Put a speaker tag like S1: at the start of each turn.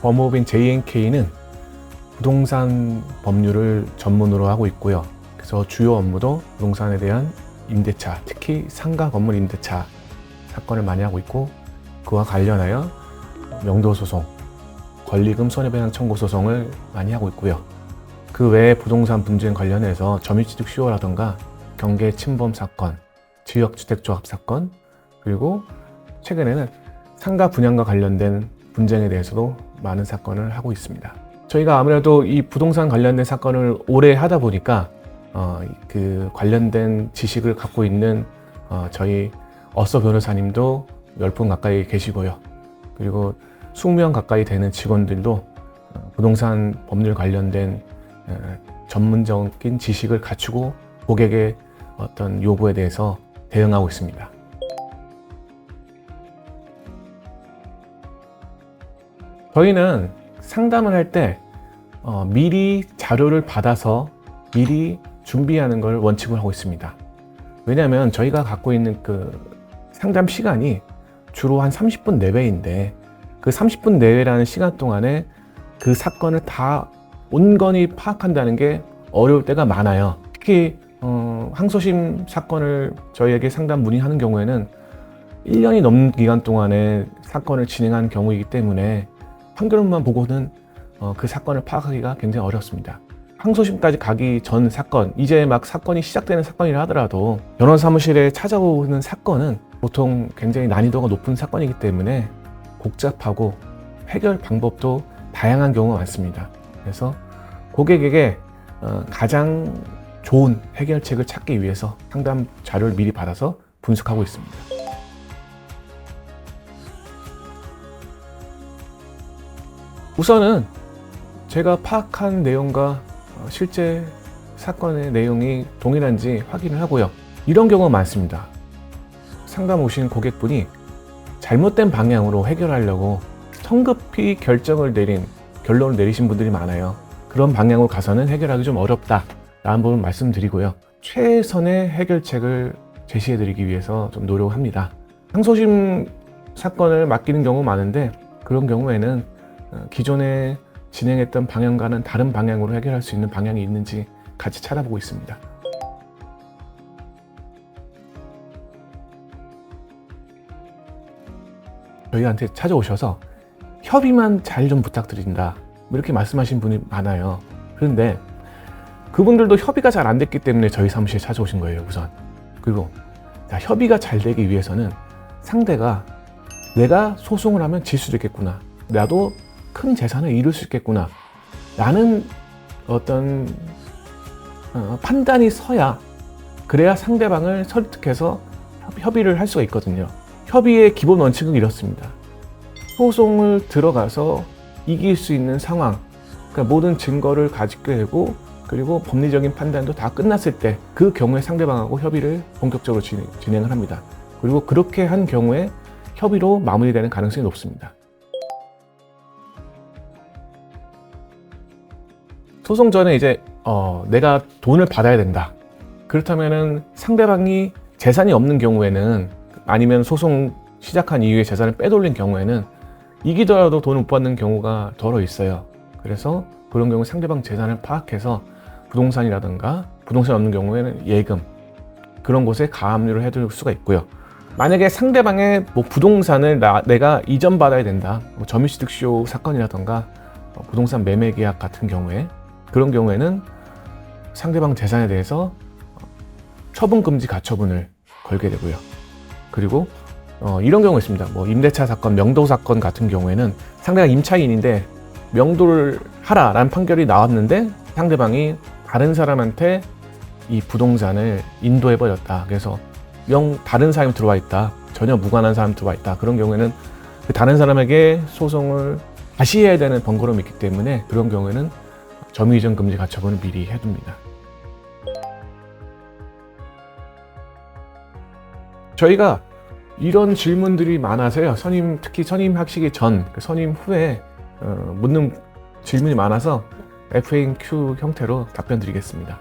S1: 법무법인 JNK는 부동산 법률을 전문으로 하고 있고요. 그래서 주요 업무도 부동산에 대한 임대차, 특히 상가 건물 임대차 사건을 많이 하고 있고, 그와 관련하여 명도소송, 권리금 손해배상 청구 소송을 많이 하고 있고요. 그 외에 부동산 분쟁 관련해서 점유취득 수요라던가 경계 침범 사건, 지역주택조합 사건, 그리고 최근에는 상가 분양과 관련된 분쟁에 대해서도 많은 사건을 하고 있습니다. 저희가 아무래도 이 부동산 관련된 사건을 오래 하다 보니까 그 관련된 지식을 갖고 있는 저희 어서 변호사님도 10분 가까이 계시고요. 그리고 20명 가까이 되는 직원들도 부동산 법률 관련된 전문적인 지식을 갖추고 고객의 어떤 요구에 대해서 대응하고 있습니다. 저희는 상담을 할 때 미리 자료를 받아서 미리 준비하는 걸 원칙으로 하고 있습니다. 왜냐하면 저희가 갖고 있는 그 상담 시간이 주로 한 30분 내외인데, 그 30분 내외라는 시간 동안에 그 사건을 다 온건히 파악한다는 게 어려울 때가 많아요. 특히 항소심 사건을 저희에게 상담 문의하는 경우에는 1년이 넘는 기간 동안에 사건을 진행한 경우이기 때문에 판결문만 보고는 그 사건을 파악하기가 굉장히 어렵습니다. 항소심까지 가기 전 사건, 이제 막 사건이 시작되는 사건이라 하더라도 변호사 사무실에 찾아오는 사건은 보통 굉장히 난이도가 높은 사건이기 때문에 복잡하고 해결 방법도 다양한 경우가 많습니다. 그래서 고객에게 가장 좋은 해결책을 찾기 위해서 상담 자료를 미리 받아서 분석하고 있습니다. 우선은 제가 파악한 내용과 실제 사건의 내용이 동일한지 확인을 하고요. 이런 경우가 많습니다. 상담 오신 고객분이 잘못된 방향으로 해결하려고 성급히 결론을 내리신 분들이 많아요. 그런 방향으로 가서는 해결하기 좀 어렵다 라는 부분 말씀드리고요. 최선의 해결책을 제시해드리기 위해서 좀 노력을 합니다. 항소심 사건을 맡기는 경우 많은데, 그런 경우에는 기존에 진행했던 방향과는 다른 방향으로 해결할 수 있는 방향이 있는지 같이 찾아보고 있습니다. 저희한테 찾아오셔서 협의만 잘 좀 부탁드린다 이렇게 말씀하신 분이 많아요. 그런데 그분들도 협의가 잘 안 됐기 때문에 저희 사무실에 찾아오신 거예요, 우선. 그리고 협의가 잘 되기 위해서는 상대가 내가 소송을 하면 질 수도 있겠구나, 나도 큰 재산을 잃을 수 있겠구나 라는 어떤 판단이 서야, 그래야 상대방을 설득해서 협의를 할 수가 있거든요. 협의의 기본 원칙은 이렇습니다. 소송을 들어가서 이길 수 있는 상황, 그러니까 모든 증거를 가지게 되고, 그리고 법리적인 판단도 다 끝났을 때 그 경우에 상대방하고 협의를 본격적으로 진행을 합니다. 그리고 그렇게 한 경우에 협의로 마무리되는 가능성이 높습니다. 소송 전에 이제 내가 돈을 받아야 된다. 그렇다면은 상대방이 재산이 없는 경우에는, 아니면 소송 시작한 이후에 재산을 빼돌린 경우에는 이기더라도 돈을 못 받는 경우가 더러 있어요. 그래서 그런 경우 상대방 재산을 파악해서 부동산이라든가, 부동산이 없는 경우에는 예금, 그런 곳에 가압류를 해둘 수가 있고요. 만약에 상대방의 부동산을 내가 이전받아야 된다, 점유취득 수요 사건이라든가 부동산 매매 계약 같은 경우에, 그런 경우에는 상대방 재산에 대해서 처분금지 가처분을 걸게 되고요. 그리고 이런 경우가 있습니다. 임대차 사건, 명도 사건 같은 경우에는 상대가 임차인인데 명도를 하라라는 판결이 나왔는데 상대방이 다른 사람한테 이 부동산을 인도해버렸다. 그래서 다른 사람이 들어와 있다, 전혀 무관한 사람이 들어와 있다. 그런 경우에는 그 다른 사람에게 소송을 다시 해야 되는 번거로움이 있기 때문에, 그런 경우에는 점유이전 금지 가처분을 미리 해둡니다. 저희가 이런 질문들이 많아서요. 특히 선임하시기 전, 선임 후에 묻는 질문이 많아서 FAQ 형태로 답변 드리겠습니다.